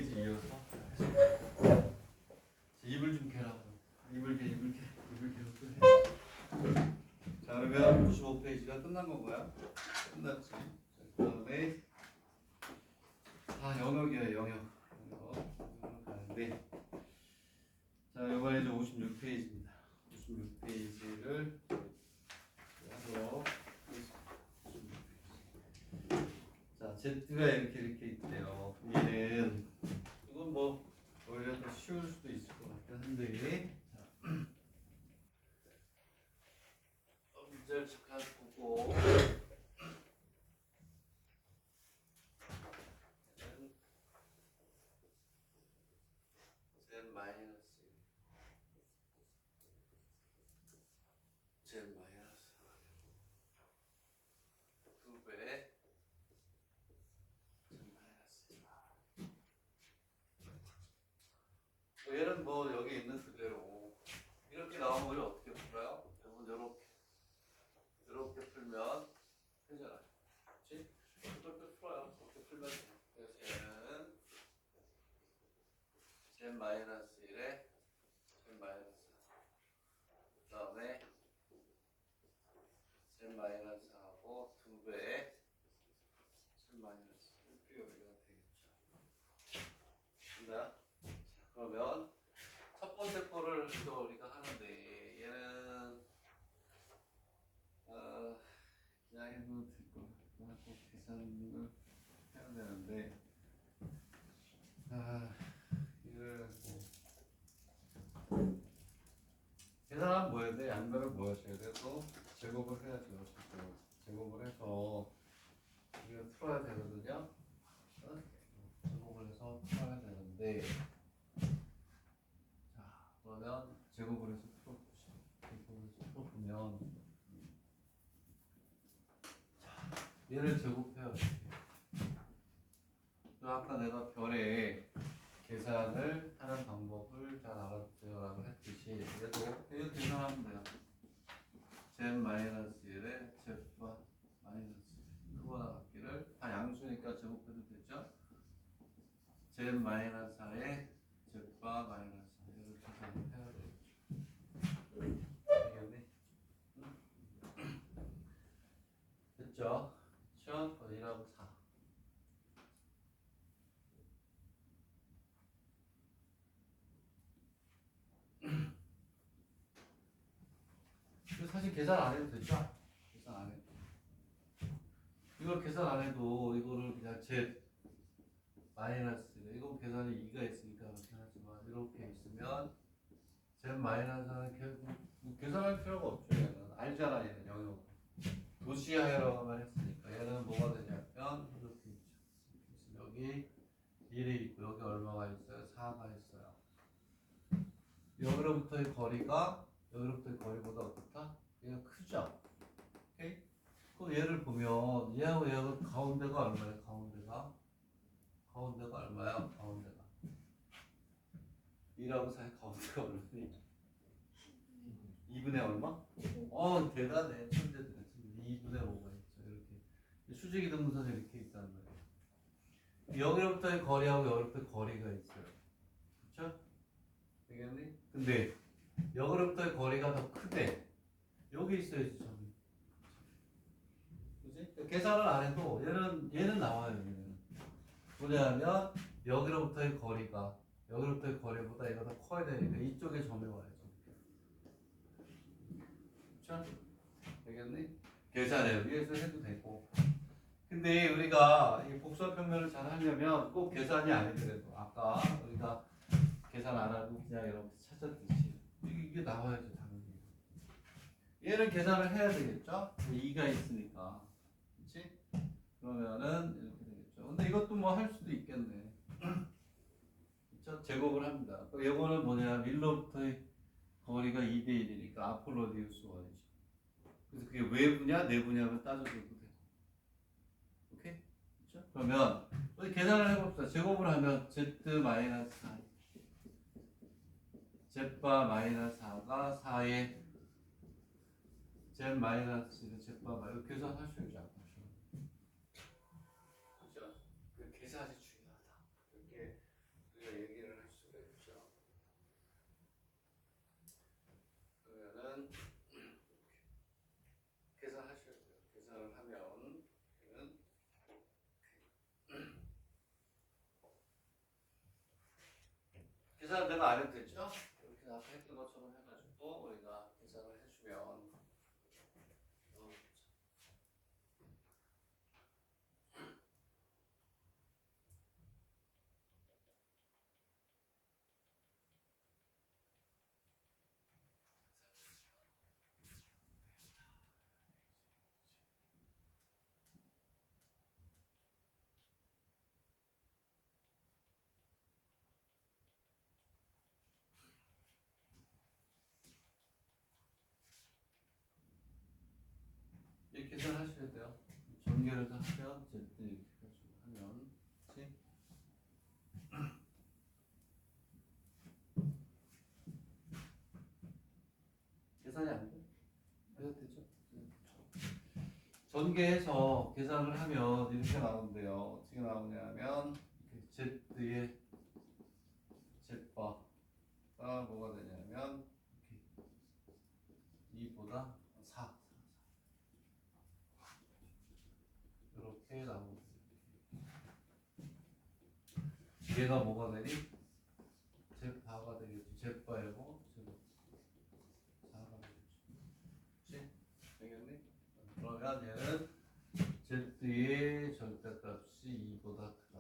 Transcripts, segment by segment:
페이지 이어서 입을 좀 개라고. 입을 개. 자, 그러면 95페이지가 끝난 건가요? 끝났지. 자, 그 다음에 영역이에요. 영역 가는데, 자, 이번에 이제 56페이지입니다. 56페이지를 하도록 하겠습니다. 자, Z가 이렇게 있대요. 얘는 이건 뭐 오히려 더 쉬울 수도 있을 것 같긴 한데, 자, 문제를 잠깐 보고. Z 마이너스 Z 마이너스 2배 Z 마이너스 1. 얘는 뭐 여기 있는 그대로 이렇게 나오면 우리 어떻게 풀어요? 여러분 이렇게 풀면 되잖아요. 그렇지? 이렇게 풀어요. 이렇게 풀면 돼요. 그래서 얘는 Z 마이너스 1에 Z 마이너스 그 다음에 Z 마이너스하고 2배에 Z 마이너스 이렇게 여기가 되겠죠. 됐나요? 자, 그러면 첫 번째 거를 또 우리가 하는데 얘는 그냥 해도 될 것 같고 또 계산을 해야 되는데 이걸 계산하면 뭐 해야 돼? 양변을 뭐 하셔야 돼? 또 제곱을 해야죠. 제곱을 해서 이거 풀어야 되거든요. 제곱을 해서 풀어야 되는데, 자, 그러면 제곱을 해서 풀어보시죠. 제곱을 해서 풀어보면, 자, 얘를 제곱해요. 아까 내가 별에 계산을 하는 방법을 잘 알아두세요라고 했듯이 얘도 이거 계산하면 돼요. Z 마이너스 1에 Z바 마이너스 1 크거나 같기를 다 양수니까 제곱해도 되죠. Z 마이너스 4에 Z바 마이너스 4 이렇게 계산해야 되겠죠. 되겠니? 됐죠? 시험 1하고 4. 사실 계산 안 해도 되죠? 계산 안 해도. 이걸 계산 안 해도 이거를 그냥 Z 마이너스 이건 계산이 2가 있으니까 그렇게 하지만 이렇게 있으면 Z 마이너스는 계산할 필요가 없죠. 얘는 알잖아. 얘는 영역 도시하여라고만 했으니까 얘는 뭐가 되냐면 이렇게 있죠. 여기 1이 있고 여기 얼마가 있어요? 4가 있어요. 여기로부터의 거리가 여기로부터의 거리보다 어떻다? 얘가 크죠? 오케이? 그럼 얘를 보면 얘하고 얘하고 가운데가 얼마예요? 가운데가 얼마야? 가운데가 2하고 4의 가운데가 얼마니? 2분의 얼마? 대단해. 천재들은 2분의 5가 있죠. 이렇게 수직이 등분선이 이렇게 있다는 거예요. 여기로부터의 거리하고 여기로부터의 거리가 있어요. 그렇죠? 되겠니? 근데 여기로부터의 거리가 더 크대. 여기 있어야지 저기. 그지? 계산을 안 해도 얘는 나와요. 얘는 뭐냐면 여기로부터의 거리가 여기로부터의 거리보다 얘가 더 커야 되니까 이쪽에 점이 와야죠. 그렇죠? 되겠니? 계산해요. 위에서 해도 되고. 근데 우리가 이 복수평면을 잘 하려면 꼭 계산이 아니더라도 아까 우리가 계산 안 하고 그냥 이렇게 찾았듯이 이게 나와야죠. 당연히. 얘는 계산을 해야 되겠죠? 2가 있으니까. 그렇지? 그러면은 이렇게 되겠죠. 근데 이것도 뭐 할 수도 있겠네. 그렇죠? 제곱을 합니다. 이거는 뭐냐? 1로부터의 거리가 2대 1이니까 아폴로디우스 원이죠. 그래서 그게 외부냐 내부냐면 따져도 돼. 오케이? 그렇죠? 그러면 우리 계산을 해봅시다. 제곱을 하면 Z 마이너스 4 Z바 마이너스 4가 4에 Z 마이너스 Z바 마이너스 계산하셔야죠. 그렇죠? 그 계산이 중요하다. 이렇게 계산 내가 안 해도 됐죠? 이렇게 앞에 했던 것처럼 해가지고 우리가 계산을 해주면 이렇게 계산하셔야 돼요. 전개를 다 하면 Z 이렇게 해가지고 하면 그치? 계산이 안 돼? 해도 되죠? 전개해서 계산을 하면 이렇게 나오는데요. 어떻게 나오냐면 Z의 Z바가 뭐가 되냐면 이렇게 2보다 4 이렇게 나오고 얘가 뭐가 되니? Z바가 되겠죠. Z바이고 Z바가 되겠죠. 그치? 되겠니? 그러면 얘는 Z의 절대값이 2보다 크다.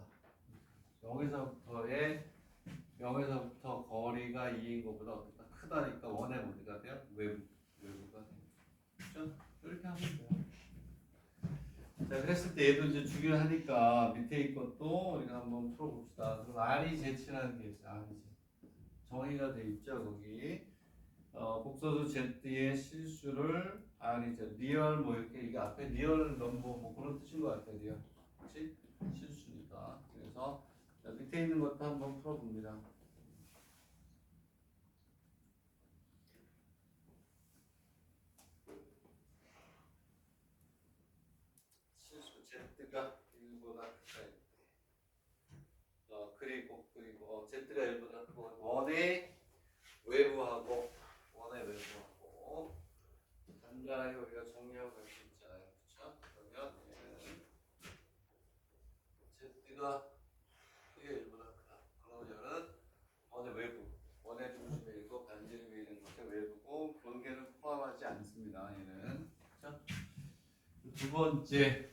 0에서부터 거리가 2인 것보다 어떻다? 크다니까 원의 어디가 돼요? 외부가 돼요. 그렇죠? 이렇게 하면 돼요. 자, 그랬을 때 얘도 이제 중요하니까 밑에 이 것도 우리가 한번 풀어봅시다. 그럼 REZ라는 게 있어요. REZ. 정의가 돼 있죠, 거기. 복소수 Z의 실수를 REZ, 리얼 뭐 이렇게 이게 앞에 리얼 넘버 뭐 그런 뜻인 것 같아요, 리얼. 그렇지? 실수니까. 그래서 자, 밑에 있는 것도 한번 풀어봅니다. 실수 Z가 1보다 크다. 그리고 Z가 1보다 크고 원의 외부하고 간단하게 우리가 정리하고 갈 수 있잖아요. 그렇죠? 그러면 얘는 Z가 크게 1보다 크다. 그러면 얘는 원의 중심에 있고 반지름에 있는 것의 외부고 경계는 포함하지 않습니다. 얘는. 그렇죠? 두 번째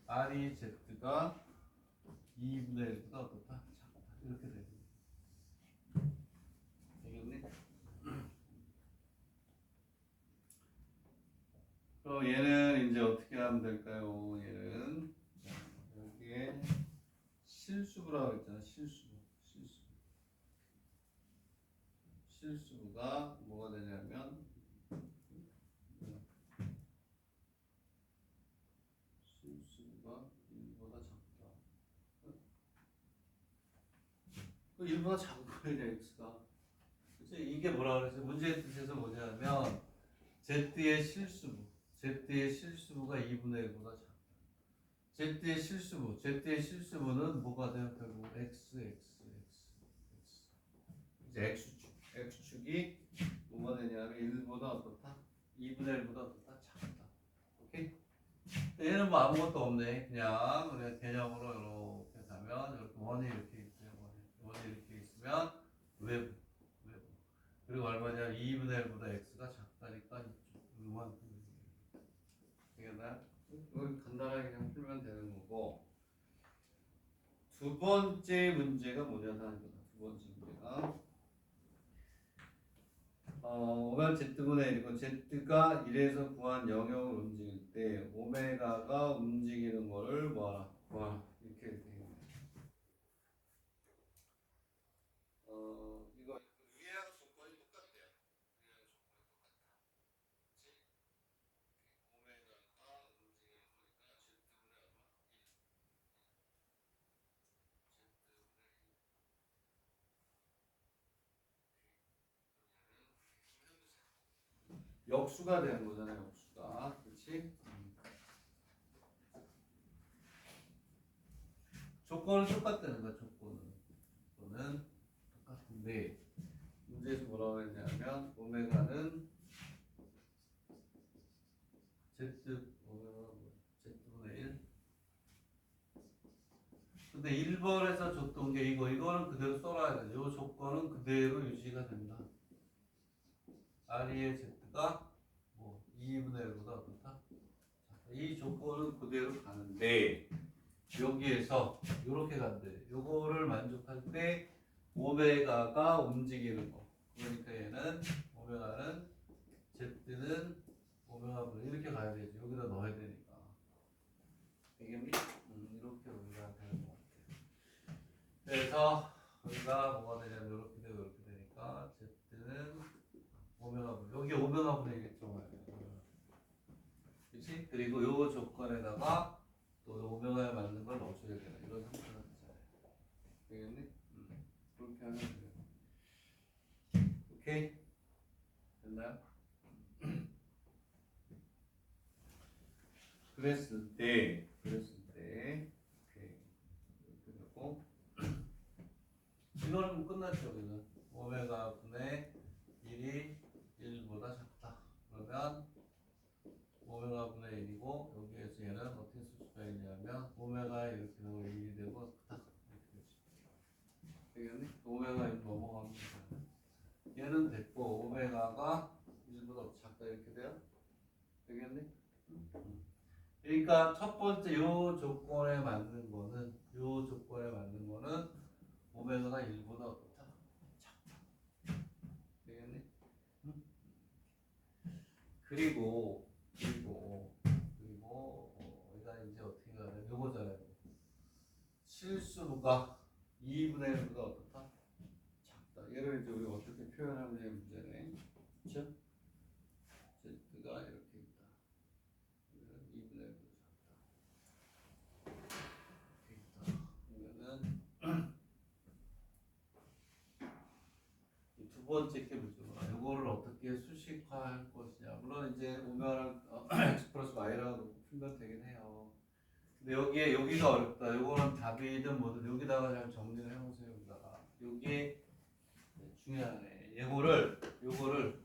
REZ가 2분의 1보다 어떻다? 작다. 이렇게 됩니다. 되겠니? 그럼 얘는 이제 어떻게 하면 될까요? 얘는 여기에 실수부라고 했잖아. 실수부가 뭐가 되냐면 실수부가 1보다 작다. 그 1보다 작은 거예요, x가. 그치? 이게 뭐라 그랬어요? 문제의 뜻에서 뭐냐면 z의 실수부가 2분의 1보다 작다. z의 실수부는 뭐가 돼요? 결국 x. 이제 x축이 뭐가 되냐면 1보다 어떻다? 2분의 1보다 어떻다? 작다. 오케이? 얘는 뭐 아무것도 없네. 그냥 우리가 개념으로 이렇게 가면 이렇게 원이 이렇게 있어요. 원이 이렇게 있으면 외부. 그리고 얼마냐? 2분의 1보다 x가 작다니까 이만 되겠나요? 이걸 간단하게 그냥 풀면 되는 거고. 두 번째 문제가 뭐냐는 거다. 두 번째 문제가 오메가 z분의 1이고 z가 1에서 구한 영역을 움직일 때 오메가가 움직이는 거를 뭐하라? 이렇게 돼 있네요. 이거 위에하고 조건이 똑같대요. 오메가가 움직이는 거니까 z분의 얼마? 1. 역수가 되는 거잖아요. 역수가. 그렇지? 조건은 똑같다는 거야. 조건은 똑같은데 문제에서 뭐라고 했냐면 오메가는 z분의 1. 근데 1 1번에서 줬던 게 이거는 그대로 써놔야 돼. 이 조건은 그대로 유지가 된다. R의 Z가 뭐 2분의 1보다 어떻다? 이 조건은 그대로 가는데 여기에서 이렇게 간대. 요거를 만족할 때 오메가가 움직이는 거. 그러니까 얘는 오메가는 Z는 오메가분의 이렇게 가야 되지. 여기다 넣어야 되니까. 되겠니? 이렇게 우리가 되는 것 같아요. 그래서 우리가 뭐가 되냐면 이렇게 되고 이렇게 되니까 Z는 오메가분. 여기 오메가분이겠죠. 그렇지? 그리고 요 조건에다가 또 오메가에 맞는 걸 넣어줘야 되나 이런 형태가 되잖아요. 되겠니? 그렇게 하면 돼요. 오케이? 됐나요? 그랬을 때 오케이. 이렇게 되고 이거는 뭐 끝났죠. 그죠? 오메가 분의 1이 1보다 작다. 그러면 오메가 분의 1이고 여기에서 얘는 어떻게 쓸 수가 있냐면 오메가 이렇게 되고 1이 되고 딱 이렇게 되지. 되겠니? 오메가 1 넘어가면 돼. 얘는 됐고 오메가가 1보다 작다 이렇게 돼요. 되겠니? 그러니까 첫 번째 요 조건에 맞는 거는 오메가가 1보다 어떻다? 작다. 되겠니? 그리고 우리가 이제 어떻게 가야 돼? 요거잖아요. 실수가 2분의 1보다 어떻다? 작다. 얘를 이제 우리가 어떻게 표현하느냐의 문제네. 그렇죠? Z가 이렇게 있다. 2분의 1보다 작다. 이렇게 있다. 그러면은 이 두 번째 게 요거를 어떻게 수식화할 것이냐. 물론 이제 오메가랑 x 플러스 y라고 놓고 풀면 되긴 해요. 근데 여기가 어렵다. 요거는 답이든 뭐든 여기다가 잘 정리를 해보세요. 여기다가 요게 중요하네. 요거를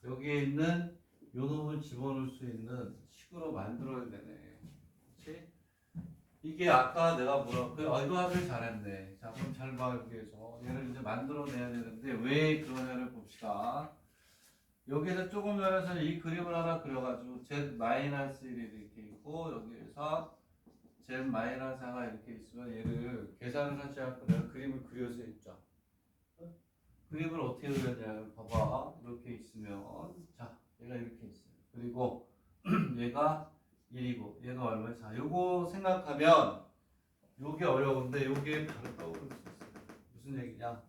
여기에 있는 요 놈을 집어넣을 수 있는 식으로 만들어야 되네. 그렇지? 이게 아까 내가 이거 하길 잘했네. 자, 그럼 잘 봐, 여기에서. 얘를 이제 만들어내야 되는데, 왜 그러냐를 봅시다. 여기서 조금 전에서 이 그림을 하나 그려가지고, Z-1이 이렇게 있고, 여기에서 Z-4가 이렇게 있으면 얘를 계산을 하지 않고 내가 그림을 그려서 했죠. 그림을 어떻게 그렸냐면, 봐봐. 이렇게 있으면, 자, 얘가 이렇게 있어요. 그리고 얘가 1이고 얘가 얼마야? 자, 요거 생각하면 요게 어려운데 요게 바로 떠오를 수 있어요. 무슨 얘기냐?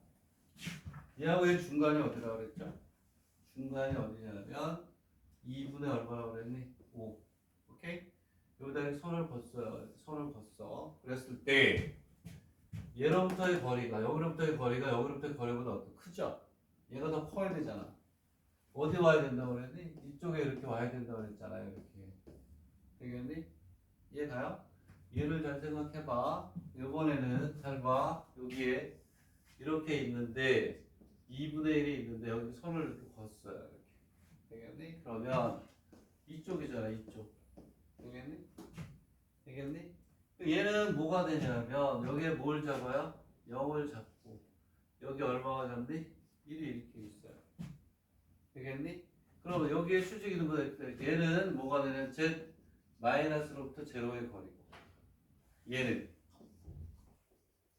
얘하고 얘 중간이 어디라고 그랬죠? 중간이 어디냐면 2분의 얼마라고 그랬니? 5. 오케이? 여기다 손을 걷어. 그랬을 때 얘로부터의 거리가 여기로부터의 거리가 여기로부터의 거리보다 어떤 크죠? 얘가 더 커야 되잖아. 어디 와야 된다고 그랬니? 이쪽에 이렇게 와야 된다고 그랬잖아요. 이렇게. 되겠니? 이해가요? 얘를 잘 생각해봐. 이번에는 잘 봐. 여기에 이렇게 있는데 2분의 1이 있는데 여기 손을 이렇게 걷어요. 이렇게. 되겠니? 그러면 이쪽이잖아. 이쪽. 되겠니? 되겠니? 얘는 뭐가 되냐면 여기에 뭘 잡아요? 0을 잡고 여기 얼마가 잡니? 1이 이렇게 있어요. 되겠니? 그럼 여기에 수직이 있는 거다. 얘는 뭐가 되냐면 Z 마이너스로부터 제로의 거리고 얘는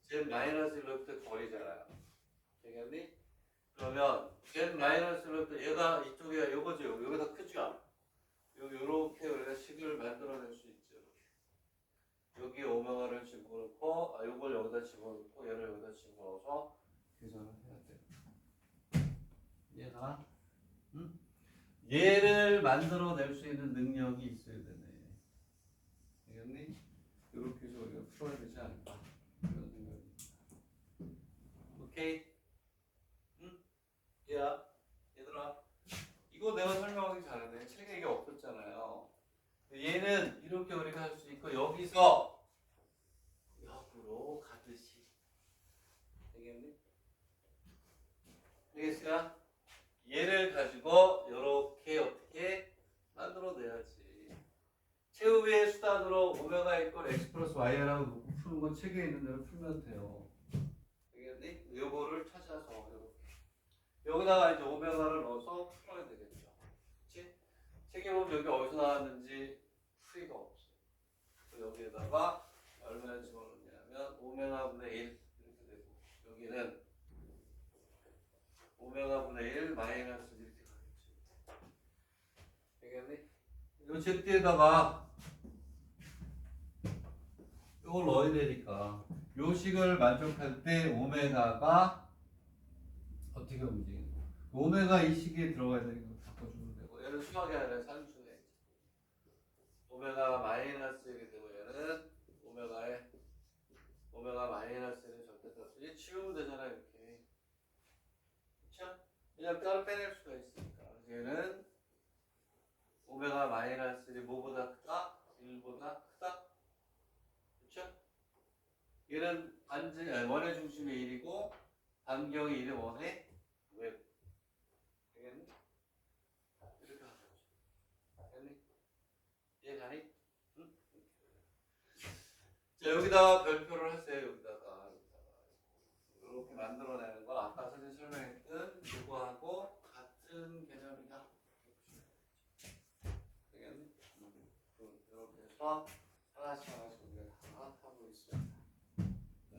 Z 마이너스로부터 거리잖아요. 되겠니? 그러면 Z 마이너스로부터 얘가 이쪽에 요거죠. 여기가 크죠? 요렇게 우리가 식을 만들어낼 수 있죠. 여기 오메가를 집어넣고 요걸 여기다 집어넣고 얘를 여기다 집어넣어서 계산을 해야 돼요. 얘가 얘를 만들어낼 수 있는 능력이 있어야 되네. 되겠니? 이렇게 해서 우리가 풀어야 되지 않을까 이런 생각입니다. 오케이? 응? 얘들아 이거 내가 설명하기 잘하네. 책에 이게 없었잖아요. 얘는 이렇게 우리가 할 수 있고 여기서 역으로 가듯이 되겠니? 되겠어요? 얘를 가지고 이렇게 어떻게 만들어내야지. 최후의 수단으로 오메가 이퀄 x 플러스 y라고 놓고 푸는 건 책에 있는 대로 풀면 돼요. 알겠니? 요거를 찾아서 이렇게. 여기다가 이제 오메가를 넣어서 풀어야 되겠죠. 그치? 책에 보면 여기 어디서 나왔는지 풀이가 없어. 여기에다가 얼마나 집어넣냐면 오메가 분의 1 이렇게 되고 여기는 오메가 분의 1 마이너스 이렇게 가겠지. 알겠니? 요 제띠에다가 이걸 넣어야 되니까 요 식을 만족할 때 오메가가 어떻게 움직이는 거? 오메가 이 식에 들어가야 되는 거 바꿔주면 되고 얘는 수학이 아니라 산수네. 오메가 마이너스 이렇게 되고 얘는 오메가 마이너스는 절대값이 치우면 되잖아 이렇게. 그렇죠? 그냥 따로 빼낼 수가 있으니까 얘는 오메가 마이너스이 뭐보다 크다? 1보다 크다? 그렇죠? 얘는 원의 중심이 1이고 반경이 1의 원의 왜? 되겠니? 이렇게 하는 거죠. 되겠니? 이해가니? 응? 자 여기다가 별표를 하세요. 여기다가 이렇게 만들어내는 건 아까 선생님 설명했던 이거하고 같은 개념이다. 되겠니? 이렇게 해서 하나씩 우리가 다 하고 있습니다. 자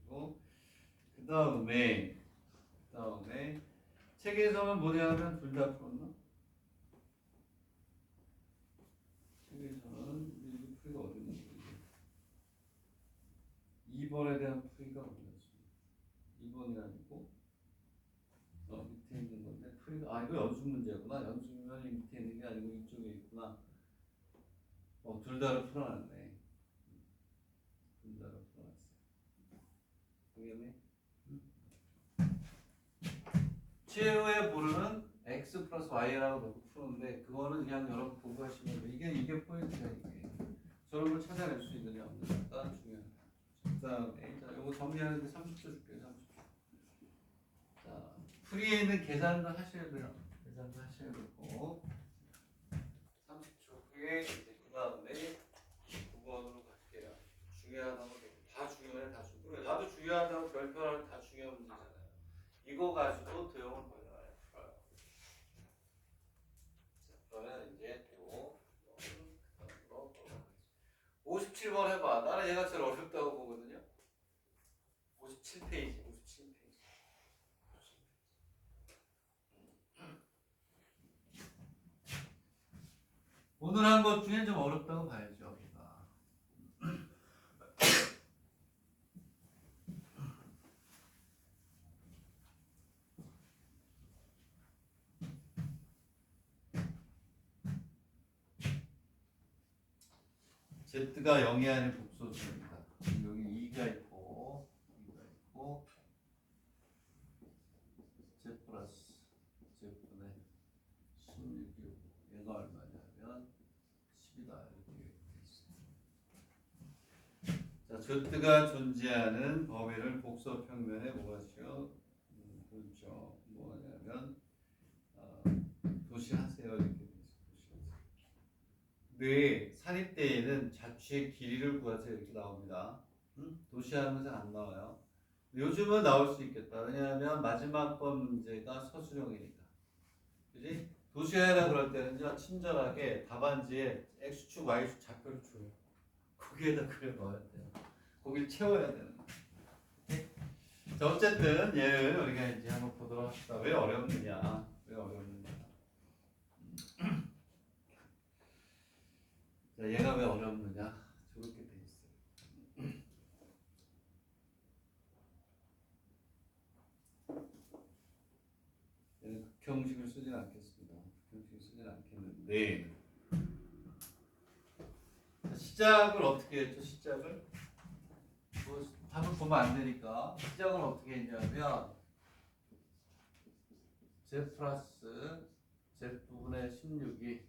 이거 그 다음에 책에서는 뭐냐면 둘 다 풀었나? 책에서는 이 풀이가 어디 있는 거지? 2번에 대한 풀이가 어디였습니까? 2번이 아니고 밑에 있는 건데 풀이가 이거 연습 문제구나. 연습문이 밑에 있는 게 아니고 이쪽에 있구나. 둘 다를 풀어놨네. 둘 다를 풀어놨어. 되겠니? 최후의 보루는 x 플러스 y라고 놓고 푸는데 그거는 그냥 여러분 보고 하시면 돼. 이게 포인트야 이게. 저런 걸 찾아낼 수 있느냐 없느냐가 중요하다. 그다음에 자 이거 정리하는데 30초 줄게요. 30초. 자 풀이에는 계산도 하셔야 돼요. 계산도 하셔야 되고 30초 후에 이제 그다음에 9번으로 갈게요. 중요하다고 다 중요해 다 중요해. 나도 중요하다고 별표하는 다 중요한 문제잖아요. 이거 가지고 도형을 벌려야 풀어요. 그러면 이제 또 57번 해봐. 나는 얘가 제일 어렵다고 보거든요. 57페이지. 오늘 한 것 중에 좀 어렵다고 봐야죠. Z가 0이 아닌 복소수입니다. 여기 2가 있고 Z 플러스 Z분의 16이고 얘가 얼마냐면 10이다 이렇게 되어 있습니다. 자, Z가 존재하는 범위를 복소평면에 뭐하죠? 그렇죠. 뭐냐면 도시하세요 이렇게 돼 있어요. 뇌 산입 때에는 자취의 길이를 구하세요 이렇게 나옵니다. 도시하는 것은 안 나와요. 요즘은 나올 수 있겠다. 왜냐하면 마지막 번 문제가 서술형이니까. 그지? 도시하라 그럴 때는요 친절하게 답안지에 x축, y축 좌표를 줘요. 거기에다 그려 넣어야 돼요. 거기를 채워야 되는 거예요. 자 어쨌든 얘는 우리가 이제 한번 보도록 합시다. 왜 어렵느냐? 자, 얘가 왜 어렵느냐? 저렇게 돼 있어요. 얘는 극형식을 쓰진 않겠습니다. 극형식을 쓰진 않겠는데 자, 시작을 어떻게 했죠? 시작을 답을 보면 안 되니까 시작을 어떻게 했냐면 z 플러스 z분의 16이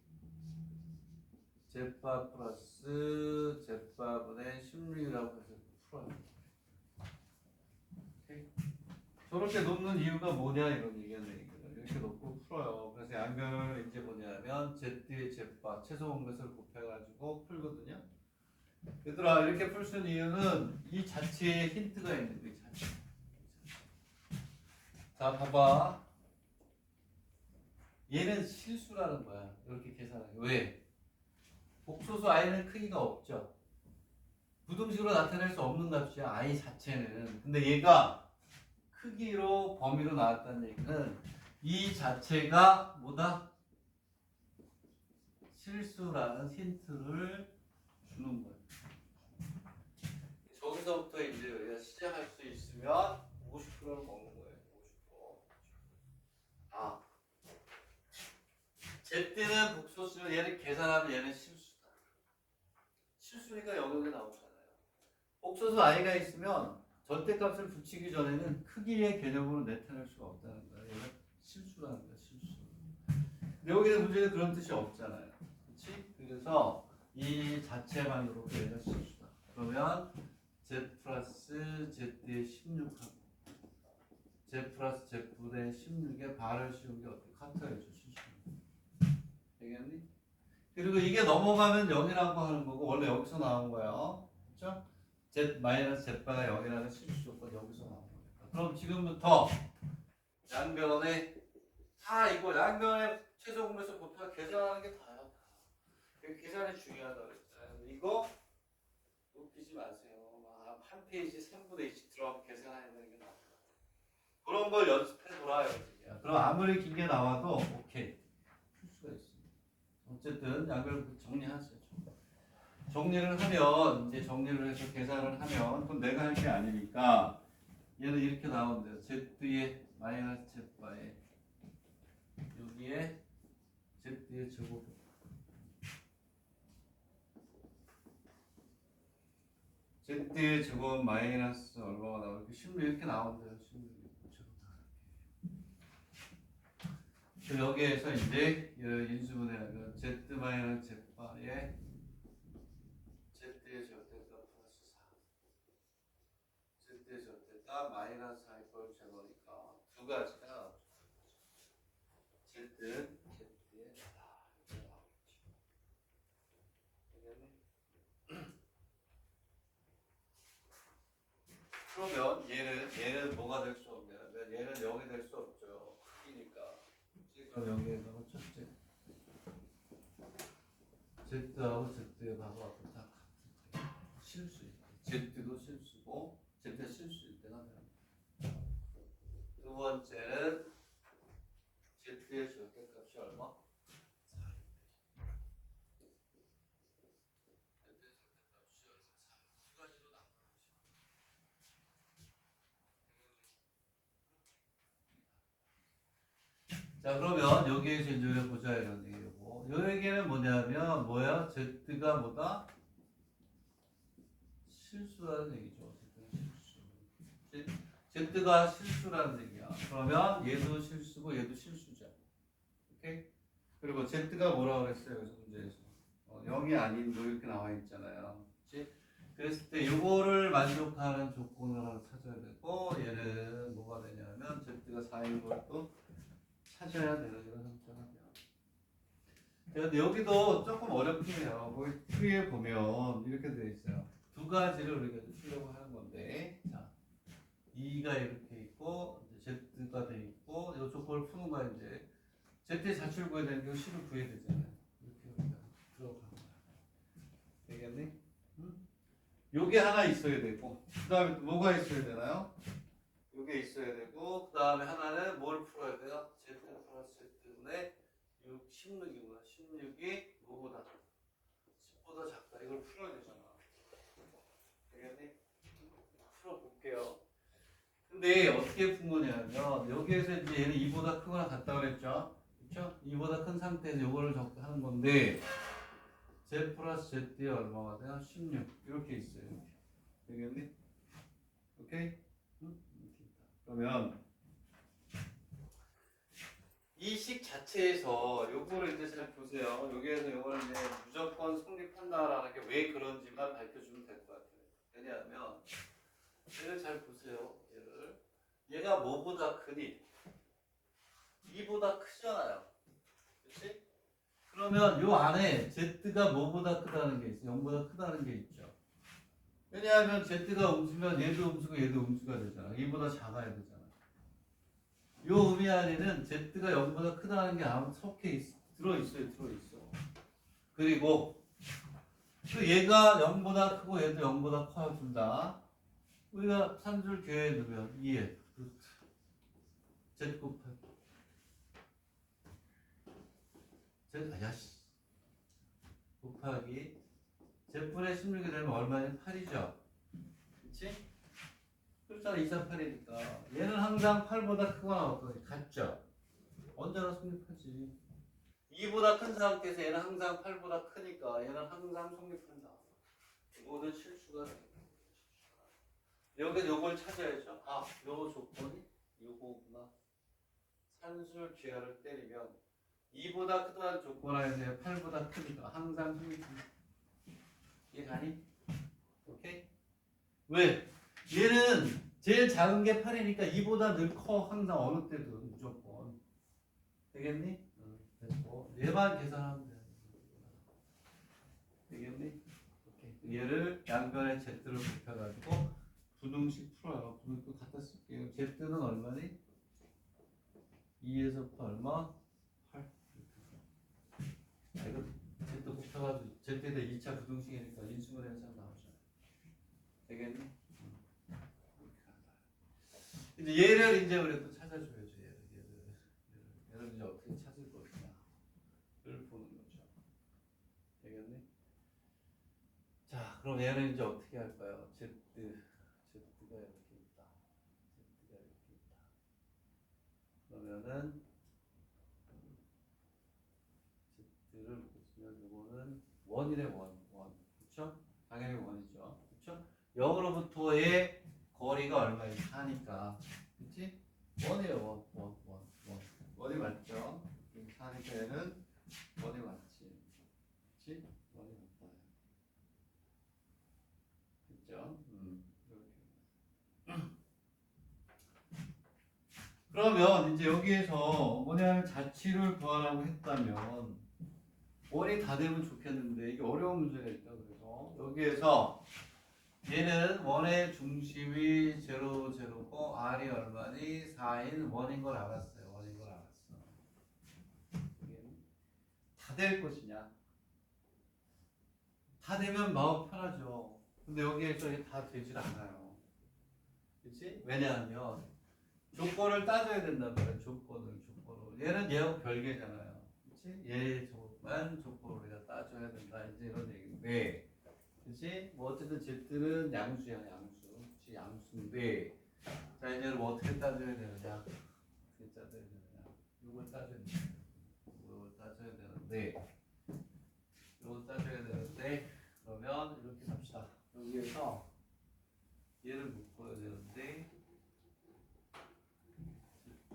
z바 플러스 z바분의 16이라고 해서 풀어요. 오케이? 저렇게 놓는 이유가 뭐냐 이런 얘기하는 얘기를 이렇게 놓고 풀어요. 그래서 그래서 양변을 이제 뭐냐면 Z의 Z바 최소 공배수를 곱해가지고 풀거든요. 얘들아 이렇게 풀 수 있는 이유는 이 자체에 힌트가 있는 거예요. 자체. 자 봐봐. 얘는 실수라는 거야. 이렇게 계산하기. 왜? 복소수 i는 크기가 없죠. 부등식으로 나타낼 수 없는 값이야. i 자체는. 근데 얘가 크기로 범위로 나왔다는 얘기는 이 자체가 뭐다? 실수라는 힌트를 주는 거예요. 저기서부터 이제 우리가 시작할 수 있으면 50%를 먹는 거예요. 50%. 아, Z는 복소수면 얘를 계산하면 얘는 실수다. 실수니까 여기 나오잖아요. 복소수 i가 있으면 절대값을 붙이기 전에는 크기의 개념으로 나타낼 수가 없다는 거예요. 얘는 실수라는 거예요. 실수. 근데 여기는 문제는 그런 뜻이 없잖아요. 그렇지? 그래서 이 자체만으로 얘는 실수다. 그러면 Z 플러스 Z의 16하고 Z 플러스 Z분의 16에 발을 씌운 게 어떻게 카트해줘 실수. 되겠니? 그리고 이게 넘어가면 0이라고 하는 거고 원래 여기서 나온 거예요. 그렇죠? Z 마이너스 Z바가 0이라는 실수 조건 여기서 나온 거니까. 그럼 지금부터 양변에 다 이거 양변에 최소 공배수 곱해서 계산하는 게 다야. 계산이 중요하다 그랬잖아요. 이거 웃기지 마세요. 막 한 페이지 3분의 2씩 들어가면 계산해야 되는 게 나아. 그런 걸 연습해 둬라요. 그럼 아무리 긴 게 나와도 오케이. 풀 수가 있습니다. 어쨌든 양변을 정리하세요. 정리를 하면 이제 정리를 해서 계산을 하면 그럼 내가 할 게 아니니까 얘는 이렇게 나오는데요. Z의 마이너스 Z바에 여기에 Z의 제곱 Z의 제곱 마이너스 얼마가 나오고 16 이렇게 나오는데요. 16 여기에서 이제 인수분해하면 Z 마이너스 Z바에 Z의 절대값 플러스 4 Z의 절대값 마이너스 4의 걸 제거니까 두 가지가 Z, Z의 이렇게 나오겠지. 되겠니? 그러면 얘는 뭐가 될 수 없냐면 얘는 0이 될 수 없죠. 크기니까. 그럼 여기에서 첫째 Z하고 Z의 바로 다 같은 실수일 때 Z도 실수고 Z 실수일 때가 됩니다. 두 번째는 Z의 절대값이 얼마? 4. Z의 절대값이 얼마? 4. 두 가지로 나눠. 자 그러면 여기에서 이제 우리가 보자 이런 얘기고 요 얘기는 뭐냐면 뭐야? Z가 뭐다? 실수라는 얘기죠. 실수. Z가 실수라는 얘기야. 그러면 얘도 실수고 얘도 실수죠. 오케이? 그리고 Z가 뭐라고 그랬어요? 여기서 문제에서 0이 아닌 뭐 이렇게 나와 있잖아요. 그렇지? 그랬을 때 요거를 만족하는 조건을 하나 찾아야 되고 얘는 뭐가 되냐면 Z가 4인 것도 찾아야 되는 이런 상태가 돼요. 근데 여기도 조금 어렵긴 해요. 거기 뒤에 보면 이렇게 되어 있어요. 두 가지를 우리가 쓰려고 하는 건데, 자, 2가 이렇게 있고, 이제 Z가 돼 있고, 이쪽 걸 푸는 거야, 이제. Z의 자취를 구해야 되는 게 C를 구해야 되잖아요. 이렇게 우리가 들어가는 거야. 되겠니? 응? 요게 하나 있어야 되고, 그 다음에 또 뭐가 있어야 되나요? 요게 있어야 되고, 그 다음에 하나는 뭘 풀어야 돼요? Z 플러스 Z분의 6, 16이구나. 16이 뭐보다? 10보다 작다. 이걸 풀어야 되잖아. 되겠니? 풀어볼게요. 근데 어떻게 푼 거냐면 여기에서 이제 얘는 2보다 크거나 같다 그랬죠? 그렇죠? 2보다 큰 상태에서 요거를 하는 건데 Z 플러스 Z에 얼마가 돼요? 16 이렇게 있어요. 이렇게. 되겠니? 오케이? 응? 이렇게 있다. 그러면 이 식 자체에서 요거를 이제 잘 보세요. 여기에서 요거를 이제 무조건 성립한다라는 게 왜 그런지만 밝혀주면 될 것 같아요. 왜냐하면 얘를 잘 보세요. 얘가 뭐보다 크니? 2보다 크잖아요. 그러면 요 안에 z가 뭐보다 크다는 게 있어. 0보다 크다는 게 있죠. 왜냐하면 z가 음수면 얘도 음수고 얘도 음수가 되잖아. 얘보다 작아야 되잖아. 요 의미 안에는 z가 0보다 크다는 게 아무 섞여 들어있어요. 들어있어. 그리고 또 얘가 0보다 크고 얘도 0보다 커요. 둘 다. 우리가 3줄 교회에 넣으면 2에 루트 z 곱하기 z 아야씨 곱하기 z분의 16이 되면 얼마냐? 8이죠. 그치? 그렇잖아. 2, 3, 8이니까 얘는 항상 8보다 크거나 어떠니 같죠? 언제나 성립하지. 2보다 큰 상태에서 얘는 항상 8보다 크니까 얘는 항상 성립한다. 모든 실수가 여기 요걸 찾아야죠. 아, 요 조건이 요거구나. 산술 기하를 때리면 2보다 크다는 조건 하에서 8보다 크니까 항상 성립한다. 이해가니? 오케이? 왜? 얘는 제일 작은 게 8이니까 2보다 늘 커. 항상 어느 때도 무조건. 되겠니? 됐고. 얘만 계산하면 돼. 되겠니? 오케이. 얘를 양변의 z를 곱해가지고 부등식 풀어요. 부등식 갖다 쓸게요. z는 얼마니? 2에서 얼마? 8. 이거 z 곱해가지고 z에 대해 2차 부등식이니까 인수분해 현상 나오잖아. 되겠니? 이제 얘를 이제 우리 또 찾아줘야죠. 얘를 이제 어떻게 찾을 것이냐를 보는 거죠. 되겠니? 자, 그럼 얘는 이제 어떻게 할까요? z가 이렇게 있다. z가 이렇게 있다. 그러면은 z를 보시면 이거는 원이래 원. 그렇죠? 당연히 원이죠. 그렇죠? 0으로부터의 거리가 얼마예요? 4니까. 그치? 원이에요. 원이 맞죠? 4니까 얘는 원이 맞지. 그치? 원이 맞다. 그죠? 이렇게. 그러면 이제 여기에서 뭐냐면 자취를 구하라고 했다면 원이 다 되면 좋겠는데 이게 어려운 문제가 있다. 그래서 여기에서 얘는 원의 중심이 0, 0고 R이 얼마니? 4인 원인 걸 알았어요. 원인 걸 알았어. 다 될 것이냐? 다 되면 마음 편하죠. 근데 여기에서 이게 다 되질 않아요. 그치? 왜냐하면 조건을 따져야 된단 말이야. 조건을. 얘는 얘하고 별개잖아요. 그치? 얘만 조건을 우리가 따져야 된다. 이제 이런 얘기인데. 그치? 뭐 어쨌든 Z는 양수야, 양수. 그치? 양수인데. 자, 이제 뭐 어떻게 따져야 되느냐? 어떻게 따져야 되느냐? 이걸 따져야 되는데. 그러면 이렇게 갑시다. 여기에서 얘를 묶어야 되는데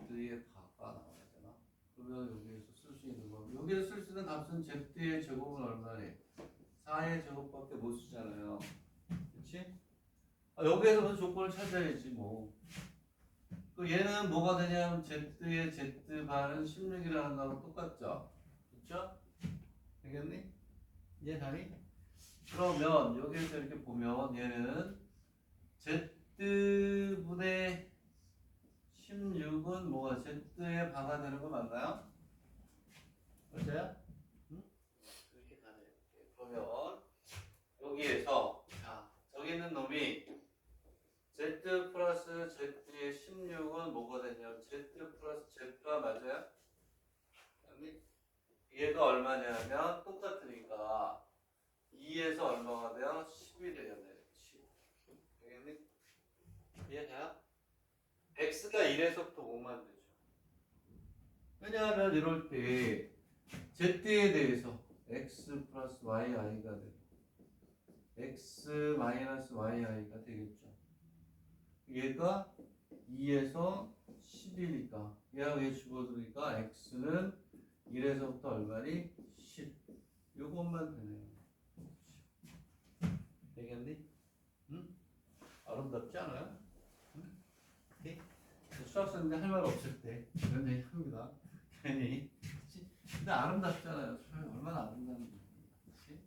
Z의 바가 나와야 되나? 그러면 여기에서 쓸 수 있는 거 여기에서 쓸 수 있는 값은 Z의 제곱은 얼마니? 4의 제곱밖에 못 쓰잖아요. 그치? 여기에서 조건을 찾아야지 뭐. 그 얘는 뭐가 되냐면 Z의 Z반은 16이라는 거하고 똑같죠? 그쵸? 되겠니? 이해가니? 그러면 여기에서 이렇게 보면 얘는 Z분의 16은 뭐가 Z의 바가 되는 거 맞나요? 맞아요? 응? 이렇게 가네요. 그러면 여기에서 자 저기 있는 놈이 Z 플러스 Z의 16은 뭐가 되냐? Z 플러스 Z가 맞아요? 아니? 얘가 얼마냐면 똑같으니까 2에서 얼마가 돼요? 10이 되겠네. 10. 되겠니? 이해돼요? x가 1에서부터 5만 되죠. 왜냐하면 이럴 때 z에 대해서 x 플러스 yi가 되고 x 마이너스 yi가 되겠죠. 얘가 2에서 10이니까 얘하고 얘 집어들으니까 x는 1에서부터 얼마니? 10. 요것만 되네요. 되겠니? 응? 아름답지 않아요? 응? 수학생인데 할 말 없을 때 이런 얘기 합니다. 괜히 근데 아름답잖아요. 얼마나 아름다운 거지?